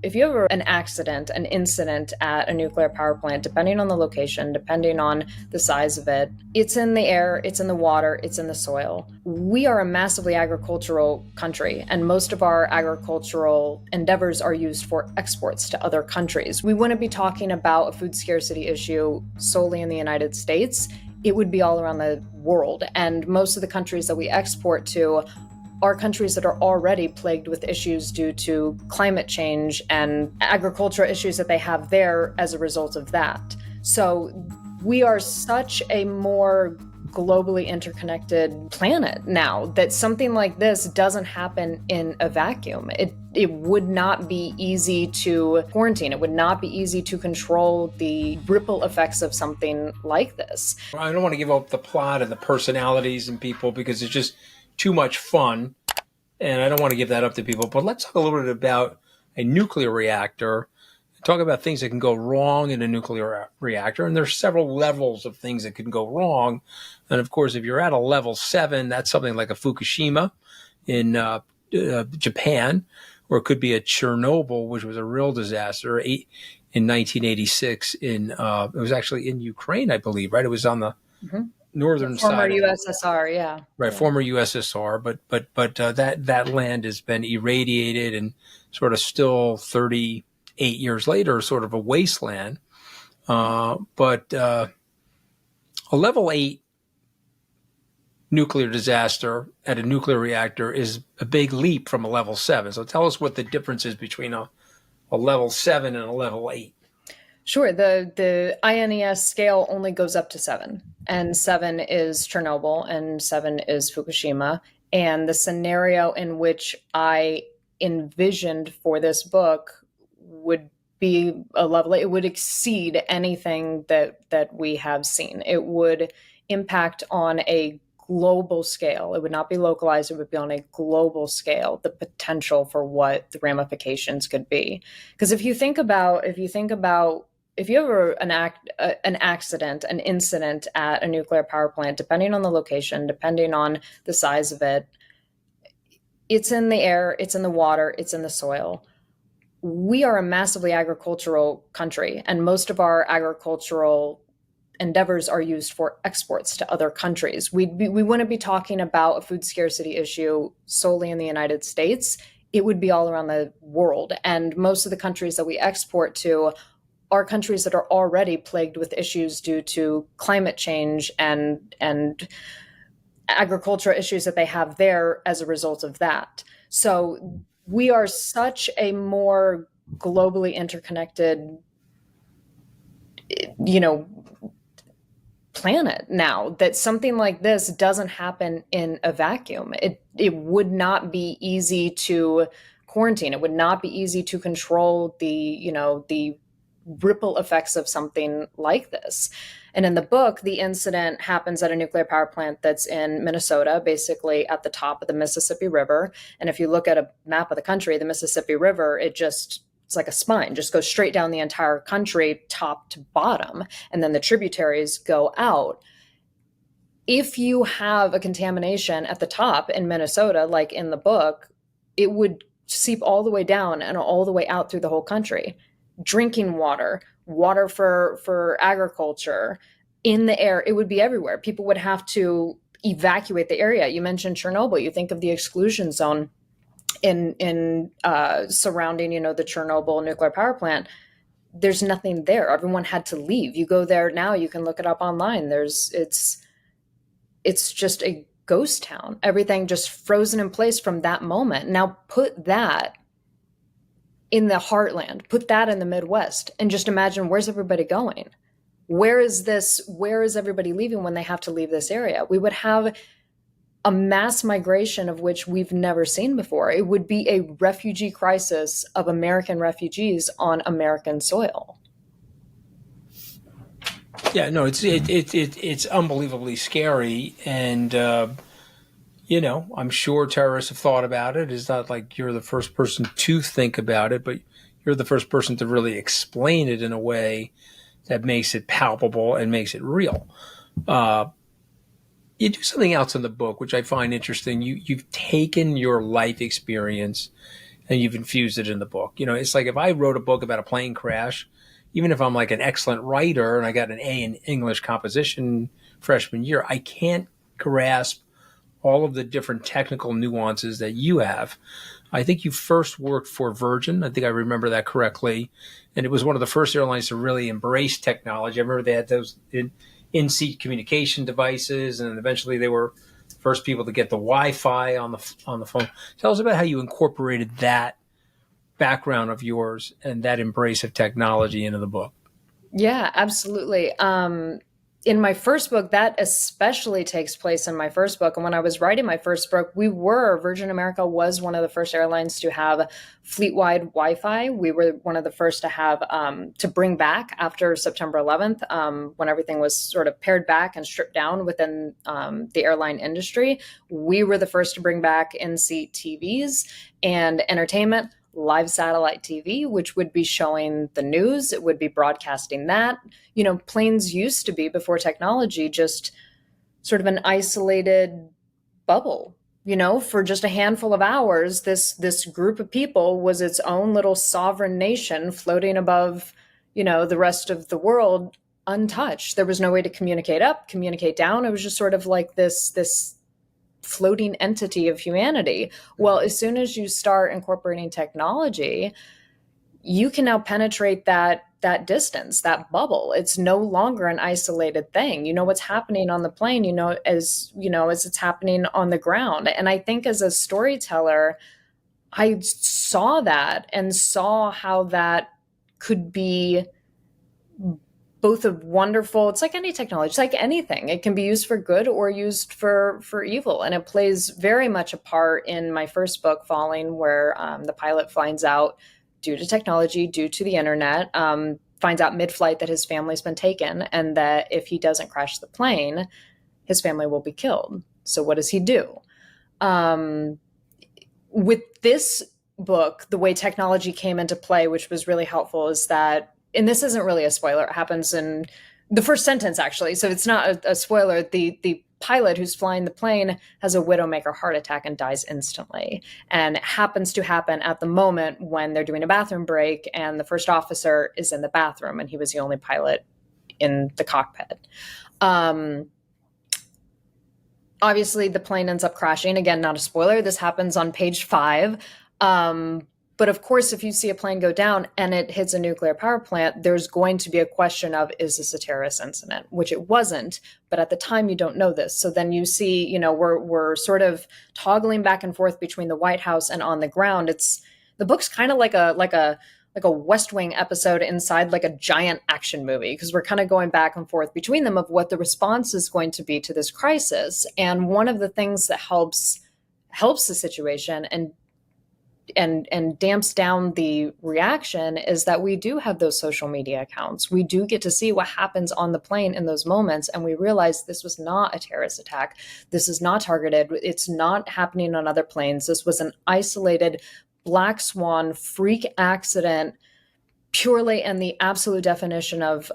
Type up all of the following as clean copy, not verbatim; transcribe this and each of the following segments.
if you have an accident, an incident at a nuclear power plant, depending on the location, depending on the size of it, it's in the air, it's in the water, it's in the soil. We are a massively agricultural country, and most of our agricultural endeavors are used for exports to other countries. We wouldn't be talking about a food scarcity issue solely in the United States. It would be all around the world. And most of the countries that we export to are countries that are already plagued with issues due to climate change and agricultural issues that they have there as a result of that. So we are such a more globally interconnected planet now that something like this doesn't happen in a vacuum. It would not be easy to quarantine. It would not be easy to control the ripple effects of something like this. I don't want to give up the plot and the personalities and people because it's just too much fun, and I don't want to give that up to people. But let's talk a little bit about a nuclear reactor, talk about things that can go wrong in a nuclear reactor. And there's several levels of things that can go wrong. And of course, if you're at a level 7, that's something like a Fukushima in Japan, or it could be a Chernobyl, which was a real disaster in 1986. It was actually in Ukraine, I believe, right? It was on the northern former side. USSR, yeah. Right, yeah. Former USSR, but that land has been irradiated and sort of still 38 years later, sort of a wasteland. But a level 8 nuclear disaster at a nuclear reactor is a big leap from a level 7. So tell us what the difference is between a level 7 and a level 8. Sure. The INES scale only goes up to 7, and 7 is Chernobyl and 7 is Fukushima. And the scenario in which I envisioned for this book would be a level, it would exceed anything that we have seen. It would impact on a global scale. It would not be localized. It would be on a global scale, the potential for what the ramifications could be. Because if you have an accident, an incident at a nuclear power plant, depending on the location, depending on the size of it, it's in the air, it's in the water, it's in the soil. We are a massively agricultural country, and most of our agricultural endeavors are used for exports to other countries. We wouldn't be talking about a food scarcity issue solely in the United States. It would be all around the world. And most of the countries that we export to are countries that are already plagued with issues due to climate change and agricultural issues that they have there as a result of that. So we are such a more globally interconnected, planet now that something like this doesn't happen in a vacuum. It would not be easy to quarantine. It would not be easy to control the ripple effects of something like this. And in the book, the incident happens at a nuclear power plant that's in Minnesota, basically at the top of the Mississippi River. And if you look at a map of the country, the Mississippi River, it's like a spine, just goes straight down the entire country, top to bottom. And then the tributaries go out. If you have a contamination at the top in Minnesota, like in the book, it would seep all the way down and all the way out through the whole country. Drinking water for agriculture, in the air, it would be everywhere. People would have to evacuate the area. You mentioned Chernobyl. You think of the exclusion zone in surrounding, the Chernobyl nuclear power plant. There's nothing there. Everyone had to leave. You go there now, you can look it up online. It's just a ghost town. Everything just frozen in place from that moment. Now put that in the heartland, put that in the Midwest, and just imagine, where's everybody going? Where is everybody leaving when they have to leave this area? We would have a mass migration of which we've never seen before. It would be a refugee crisis of American refugees on American soil. Yeah, no, it's unbelievably scary, and I'm sure terrorists have thought about it. It's not like you're the first person to think about it, but you're the first person to really explain it in a way that makes it palpable and makes it real. You do something else in the book, which I find interesting. You've taken your life experience and you've infused it in the book. You know, it's like if I wrote a book about a plane crash, even if I'm like an excellent writer and I got an A in English composition freshman year, I can't grasp all of the different technical nuances that you have. I think you first worked for Virgin. I think I remember that correctly. And it was one of the first airlines to really embrace technology. I remember they had those in-seat communication devices, and eventually they were the first people to get the Wi-Fi on the phone. Tell us about how you incorporated that background of yours and that embrace of technology into the book. Yeah, absolutely. In my first book, that especially takes place in my first book. And when I was writing my first book, Virgin America was one of the first airlines to have fleet-wide Wi-Fi. We were one of the first to have, to bring back after September 11th, when everything was sort of pared back and stripped down within the airline industry. We were the first to bring back in-seat TVs and entertainment. Live satellite TV, which would be showing the news. It would be broadcasting that. You know, planes used to be, before technology, just sort of an isolated bubble. You know, for just a handful of hours, this group of people was its own little sovereign nation floating above, you know, the rest of the world, untouched. There was no way to communicate up, communicate down. It was just sort of like this floating entity of humanity. Well, as soon as you start incorporating technology, you can now penetrate that distance, that bubble. It's no longer an isolated thing. You know what's happening on the plane, as it's happening on the ground. And I think as a storyteller, I saw that and saw how that could be both a wonderful, it's like any technology, it's like anything. It can be used for good or used for evil. And it plays very much a part in my first book, Falling, where the pilot finds out, due to technology, due to the internet, finds out mid-flight that his family's been taken, and that if he doesn't crash the plane, his family will be killed. So what does he do? With this book, the way technology came into play, which was really helpful, is that, and this isn't really a spoiler, it happens in the first sentence, actually. So it's not a spoiler. The pilot who's flying the plane has a widowmaker heart attack and dies instantly. And it happens to happen at the moment when they're doing a bathroom break, and the first officer is in the bathroom, and he was the only pilot in the cockpit. Obviously, the plane ends up crashing. Again, not a spoiler. This happens on page 5. But of course, if you see a plane go down and it hits a nuclear power plant, there's going to be a question of, is this a terrorist incident? Which it wasn't, but at the time you don't know this. So then you see, we're sort of toggling back and forth between the White House and on the ground. The book's kind of like a West Wing episode inside like a giant action movie, because we're kind of going back and forth between them of what the response is going to be to this crisis. And one of the things that helps the situation and damps down the reaction is that we do have those social media accounts. We do get to see what happens on the plane in those moments, and we realize this was not a terrorist attack. This is not targeted. It's not happening on other planes. This was an isolated black swan freak accident, purely in the absolute definition of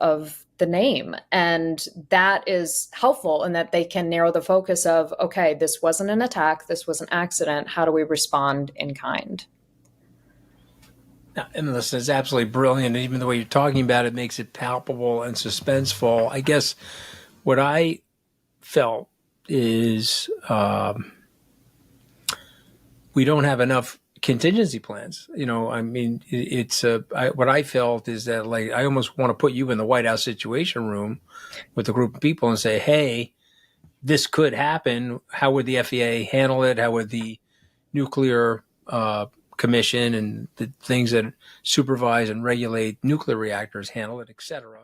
the name. And that is helpful in that they can narrow the focus of, okay, this wasn't an attack, this was an accident. How do we respond in kind? And listen, it's absolutely brilliant. And even the way you're talking about it makes it palpable and suspenseful. I guess what I felt is we don't have enough contingency plans. I mean, what I felt is that, like, I almost want to put you in the White House Situation Room with a group of people and say, hey, this could happen. How would the FAA handle it? How would the nuclear commission and the things that supervise and regulate nuclear reactors handle it, et cetera?